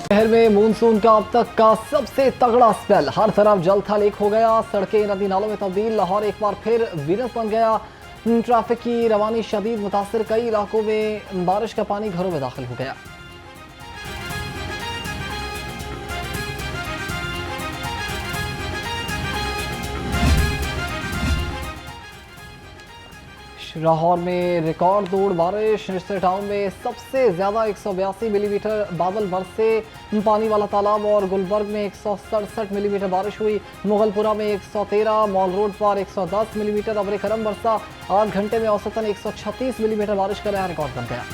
शहर में मानसून का अब तक का सबसे तगड़ा स्पेल, हर तरफ जल थल एक हो गया, सड़कें नदी नालों में तब्दील, लाहौर एक बार फिर वीनस बन गया। ट्रैफिक की रवानी शदीद मुतासर, कई इलाकों में बारिश का पानी घरों में दाखिल हो गया। लाहौर में रिकॉर्ड तोड़ बारिश, निश्चित टाउन में सबसे ज्यादा 182 मिलीमीटर बादल बरसे, पानी वाला तालाब और गुलबर्ग में 167 मिलीमीटर बारिश हुई, मुगलपुरा में 113, मॉल रोड पर 110 मिलीमीटर अब्र करम बरसा, 8 घंटे में औसतन 136 मिलीमीटर बारिश का नया रिकॉर्ड बन गया।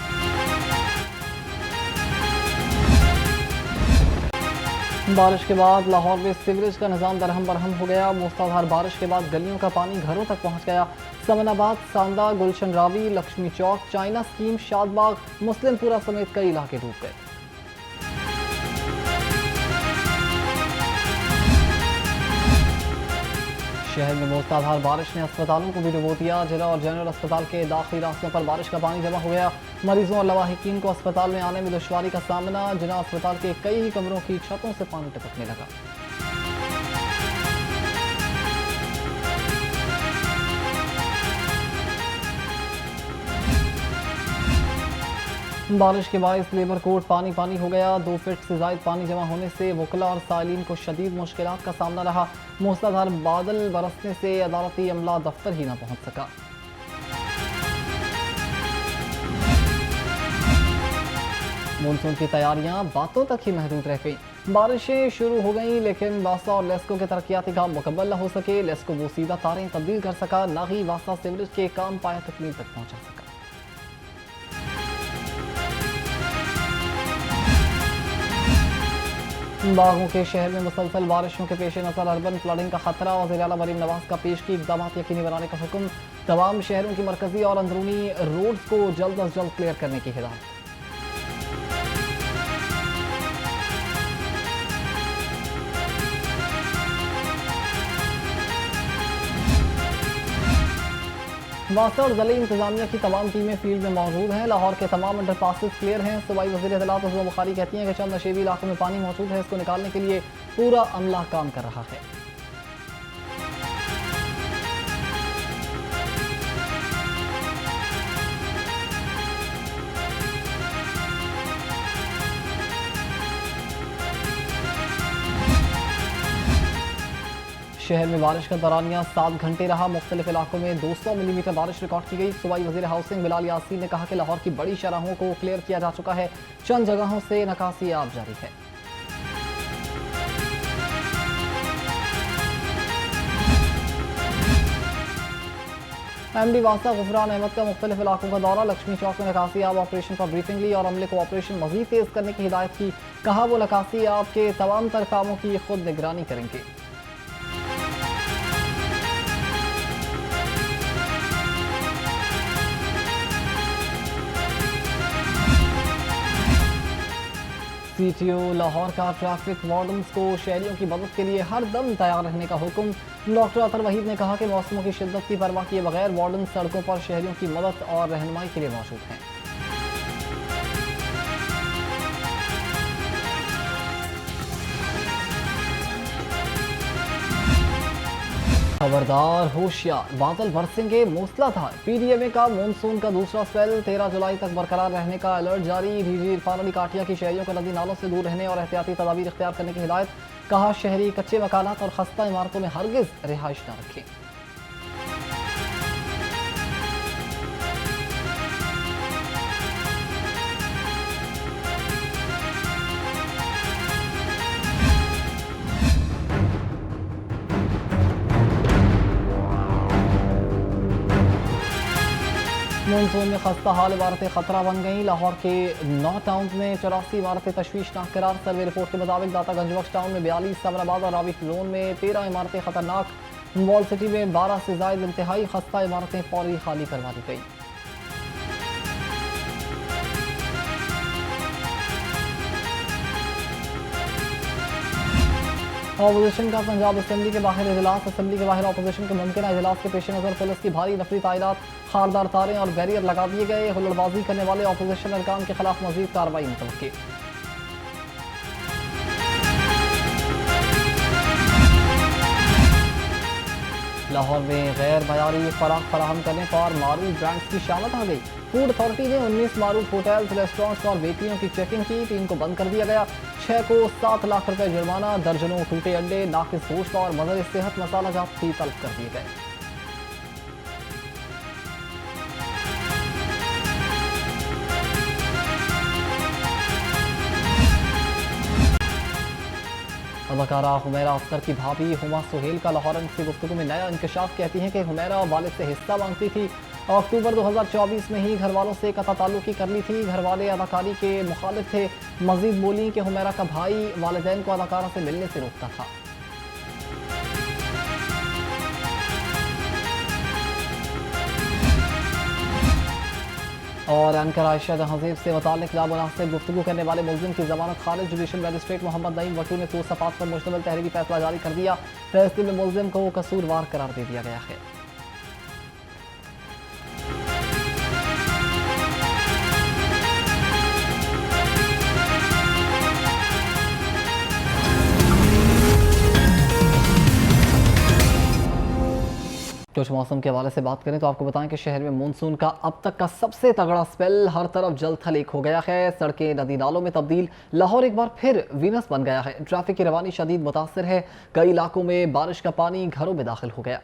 बारिश के बाद लाहौर में सीवरेज का निज़ाम दरहम बरहम हो गया, मूसलाधार बारिश के बाद गलियों का पानी घरों तक पहुंच गया। समनाबाद, सांदा, गुलशन रावी, लक्ष्मी चौक, चाइना स्कीम, शादबाग, मुस्लिमपुरा समेत कई इलाके डूब गए। शहर में मूसलाधार बारिश ने अस्पतालों को भी डुबो दिया, जिला और जनरल अस्पताल के दाखिली रास्तों पर बारिश का पानी जमा हो गया। मरीजों और लवाहिकीन को अस्पताल में आने में दुश्वारी का सामना, जिला अस्पताल के कई कमरों की छतों से पानी टपकने लगा। बारिश के बायस लेबर कोर्ट पानी पानी हो गया, 2 फीट से ज्यादा पानी जमा होने से वकला और सालीन को शदीद मुश्किलात का सामना रहा। मूसलाधार बादल बरसने से अदालती अमला दफ्तर ही न पहुंच सका। मानसून की तैयारियां बातों तक ही महदूद रह गई। बारिशें शुरू हो गई लेकिन वासा और लेस्को के तरक्याती काम मुकम्मल न हो सके। लेस्को वो सीधा तारें तब्दील कर सका, न ही वासा सीवरेज के काम पाया तकमील तक पहुंचा सका। बागों के शहर में मुसलसल बारिशों के पेश नजर अर्बन फ्लडिंग का खतरा और ज़िला मरीम नवाज का पेश की इकदाम यकीनी बनाने का हुक्म। तमाम शहरों की मरकजी और अंदरूनी रोड्स को जल्द अज जल्द क्लियर करने की हिदायत। वासा और ज़िले इंतजामिया की तमाम टीमें फील्ड में मौजूद हैं। लाहौर के तमाम अंडरपासेस क्लियर हैं। सूबाई वज़ीर इत्तलात उज़्मा बुखारी कहती हैं कि चंद नशेबी इलाकों में पानी मौजूद है, इसको निकालने के लिए पूरा अमला काम कर रहा है। शहर में बारिश का दौरानिया 7 घंटे रहा, मुख्तलिफ इलाकों में 200 मिलीमीटर बारिश रिकॉर्ड की गई। सूबाई वज़ीर हाउसिंग बिलाल यासीन ने कहा कि लाहौर की बड़ी शराहों को क्लियर किया जा चुका है, चंद जगहों से नकासी आब जारी है। एमडी वासा गुफरान अहमद का मुख्तलिफ इलाकों का दौरा, लक्ष्मी चौक में नकासी आब ऑपरेशन पर ब्रीफिंग ली और अमले को ऑपरेशन मजीद तेज करने की हिदायत की। कहा वो नकासी आब के तमाम तर कामों की खुद निगरानी करेंगे। सीटीओ लाहौर का ट्रैफिक वार्डन्स को शहरियों की मदद के लिए हर दम तैयार रहने का हुक्म। डॉक्टर अतर वहीद ने कहा कि मौसमों की शिद्दत की परवाह किए बगैर वार्डन सड़कों पर शहरियों की मदद और रहनुमाई के लिए मौजूद हैं। खबरदार, होशियार, बादल बरसेंगे मूसलाधार। पीडीएमए का मानसून का दूसरा स्पेल 13 जुलाई तक बरकरार रहने का अलर्ट जारी। डीजी इरफान अली काटिया की शहरियों को नदी नालों से दूर रहने और एहतियाती तदाबीर इख्तियार करने की हिदायत। कहा शहरी कच्चे मकानात और खस्ता इमारतों में हरगिज रिहाइश न रखें। मानसून में खस्ता हाल इमारतें खतरा बन गई। लाहौर के 9 टाउन में 84 इमारतें तशवीशनाक करार। सर्वे रिपोर्ट के मुताबिक दातागंज बख्श टाउन में 42, समराबाद और रावी जोन में 13 इमारतें खतरनाक, मॉल सिटी में 12 से ज्यादा इंतहाई खस्ता इमारतें फौरी खाली करवा दी गई। अपोजिशन का पंजाब असेंबली के बाहर इजलास। असेंबली के बाहर अपोजिशन के मुमकिन इजलास के पेश नज़र पुलिस की भारी नफरी तायनात, खारदार तारें और बैरियर लगा दिए गए। हुल्लड़बाजी करने वाले अपोजिशन अरकान के खिलाफ मजीद कार्रवाई मुतवक्की। लाहौर में गैर मयारी खुराक फराहम करने पर मारूफ ब्रांड्स की शामत आ गई। फूड अथॉरिटी ने 19 मारूफ होटल्स, रेस्टोरेंट्स और बेकरियों की चेकिंग की। 3 को बंद कर दिया गया। 6 को 7 लाख रुपए जुर्माना, दर्जनों टूटे अंडे, नाकिस गोश्त और मदर सेहत मसाला जात भी तलब कर दिए गए। अदाकारा हुमैरा अख्तर की भाभी हुमा सुहेल का लाहौरन से गुफ्तगू में नया इंकशाफ। कहती हैं कि हुमैरा वालिद से हिस्सा मांगती थी। अक्टूबर 2024 में ही घर वालों से कता ताल्लुकी कर ली थी। घर वाले अदाकारी के मुखालिफ थे। मजीद बोली कि हुमैरा का भाई वालिदैन को अदाकारा से मिलने से रोकता था। और एंकर आयशा जहांजेब से मुताल्लिक नामुनासिब गुफ्तगू करने वाले मुलजिम की जमानत खारिज। जुडिशल मजिस्ट्रेट मोहम्मद नईम वटू ने 2 सफ़ात पर मुश्तमिल तहरीरी फैसला जारी कर दिया। फैसले में मुलजिम को कसूरवार करार दे दिया गया है। कुछ मौसम के हवाले से बात करें तो आपको बताएं कि शहर में मानसून का अब तक का सबसे तगड़ा स्पेल। हर तरफ जल थल एक हो गया है। सड़कें नदी नालों में तब्दील। लाहौर एक बार फिर वीनस बन गया है। ट्रैफिक की रवानी शदीद मुतासर है। कई इलाकों में बारिश का पानी घरों में दाखिल हो गया।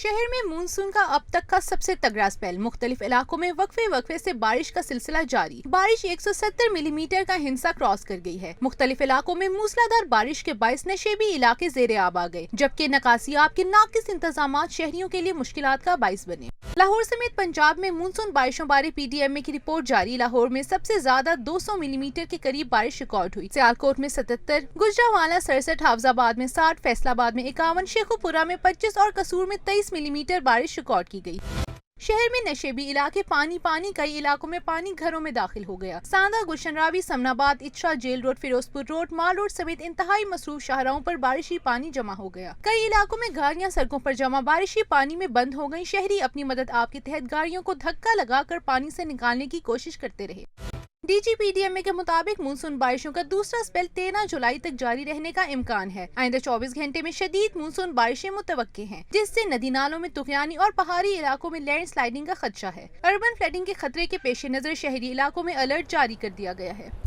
शहर में मानसून का अब तक का सबसे तगड़ा स्पेल। मुख्तलिफ इलाकों में वक्फे वक्फे से बारिश का सिलसिला जारी। बारिश 170 मिलीमीटर का हिंसा क्रॉस कर गई है। मुख्तलिफ इलाकों में मूसलाधार बारिश के बायस नशेबी इलाके ज़ेरे आब आ गए, जबकि नकासियाब के नाकिस इंतजाम शहरियों के लिए मुश्किलात का बायस बने। लाहौर समेत पंजाब में मानसून बारिशों बारे PDMA की रिपोर्ट जारी। लाहौर में सबसे ज्यादा 200 मिलीमीटर के करीब बारिश रिकॉर्ड हुई। सियालकोट में 77, गुजरावाला 67, हाफजाबाद में 60, फैसलाबाद में 51, शेखुपुरा में 25 और कसूर में 23 मिलीमीटर बारिश रिकॉर्ड की गई। शहर में नशेबी इलाके पानी पानी, कई इलाकों में पानी घरों में दाखिल हो गया। सांदा, गुलशनरावी, समनाबाद, इच्छा, जेल रोड, फिरोजपुर रोड, माल रोड समेत इंतहाई मसरूफ शाहराहों पर बारिशी पानी जमा हो गया। कई इलाकों में गाड़ियां सड़कों पर जमा बारिशी पानी में बंद हो गयी। शहरी अपनी मदद आप के तहत गाड़ियों को धक्का लगाकर पानी से निकालने की कोशिश करते रहे। DG PDMA के मुताबिक मानसून बारिशों का दूसरा स्पेल 13 जुलाई तक जारी रहने का इम्कान है। आइंदा 24 घंटे में शदीद मानसून बारिशें मुतवक्के हैं, जिससे नदी नालों में तुगयानी और पहाड़ी इलाकों में लैंड स्लाइडिंग का खदशा है। अर्बन फ्लडिंग के खतरे के पेश नजर शहरी इलाकों में अलर्ट जारी कर दिया गया है।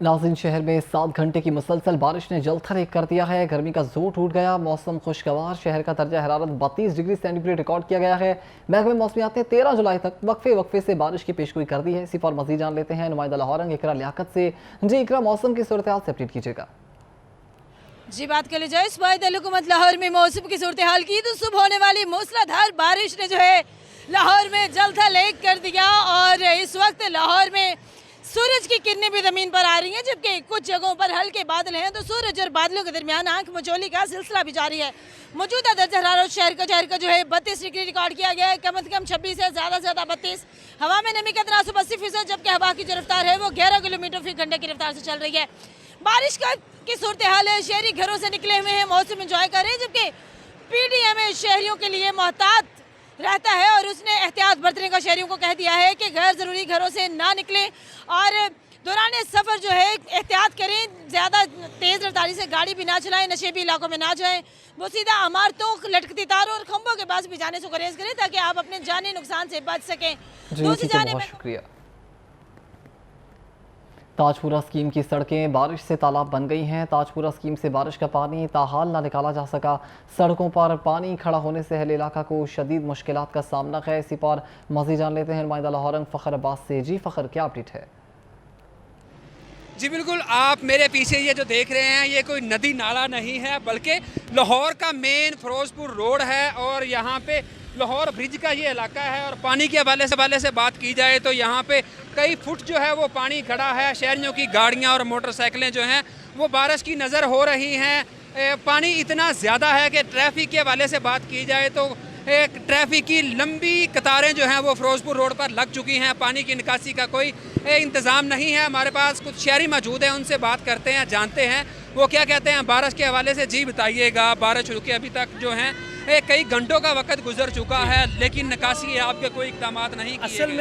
नाज़रीन, शहर में 7 घंटे की मुसलसल बारिश ने जलथल एक कर दिया है। गर्मी का जोर टूट गया। मौसम खुशगवार। शहर का दर्जा हरारत 32 डिग्री सेंटीग्रेड रिकॉर्ड किया गया है। महकमे मौसमियात ने 13 जुलाई तक वक्फे वक्फे से बारिश की पेशगोई कर दी है। इसी पर मजीद जान लेते हैं नुमाइंदा लाहौरंग इकरा लियाकत से। जी इकरा, मौसम की सूरत हाल से अपडेट कीजिएगा। जी बात कर ली जाए सूबाई हुकूमत लाहौर में मौसम की सूरत हाल की तो सुबह होने वाली मूसलाधार बारिश ने जो है लाहौर में जलथल एक कर दिया। और इस वक्त लाहौर में सूरज की किरणें भी ज़मीन पर आ रही हैं, जबकि कुछ जगहों पर हल्के बादल हैं तो सूरज और बादलों के दरमियान आंख मचोली का सिलसिला भी जारी है। मौजूदा दर्जा हरारत शहर का जो है 32 डिग्री रिकॉर्ड किया गया है। कम से कम 26 है, ज़्यादा से ज़्यादा 32। हवा में नमी का तनासुब 80%, जबकि हवा की जो रफ्तार है वो 11 किलोमीटर फी घंटे की रफ्तार से चल रही है। बारिश की सूरत हाल है। शहरी घरों से निकले हुए हैं, मौसम एंजॉय कर रहे हैं, जबकि PDMA शहरियों के लिए मोहतात रहता है और उसने एहतियात बरतने का शहरियों को कह दिया है कि गैर ज़रूरी घरों से ना निकलें और दौरान सफ़र जो है एहतियात करें, ज़्यादा तेज़ रफ्तारी से गाड़ी भी ना चलाएं, नशेबी इलाकों में ना जाएं, वो सीधा इमारतों, लटकती तारों और खंभों के पास भी जाने से गुरेज करें ताकि आप अपने जानी नुकसान से बच सकें। दूसरी जानिब शुक्रिया। ताजपुरा स्कीम की सड़कें बारिश से तालाब बन गई हैं। ताजपुरा स्कीम से बारिश का पानी ताहाल ना निकाला जा सका। सड़कों पर पानी खड़ा होने से अहल इलाका को शदीद मुश्किलात का सामना है। इसी पर मज़ीद जान लेते हैं नुमाइंदा लाहौरंग फ़खर अब्बास से। जी फ़खर, क्या अपडेट है? जी बिल्कुल, आप मेरे पीछे ये जो देख रहे हैं ये कोई नदी नाला नहीं है, बल्कि लाहौर का मेन फिरोजपुर रोड है और यहाँ पे लाहौर ब्रिज का ये इलाका है। और पानी के हवाले से बात की जाए तो यहाँ पे कई फुट जो है वो पानी खड़ा है। शहरियों की गाड़ियाँ और मोटरसाइकिलें जो हैं वो बारिश की नज़र हो रही हैं। पानी इतना ज़्यादा है कि ट्रैफिक के हवाले से बात की जाए तो ट्रैफिक की लंबी कतारें जो हैं वो फिरोजपुर रोड पर लग चुकी हैं। पानी की निकासी का कोई इंतज़ाम नहीं है। हमारे पास कुछ शहरी मौजूद हैं, उनसे बात करते हैं, जानते हैं वो क्या कहते हैं बारिश के हवाले से। जी बताइएगा, बारिश रुके अभी तक जो हैं कई घंटों का वक्त गुजर चुका है, लेकिन निकासी आपके कोई इक़दाम नहीं किए गए।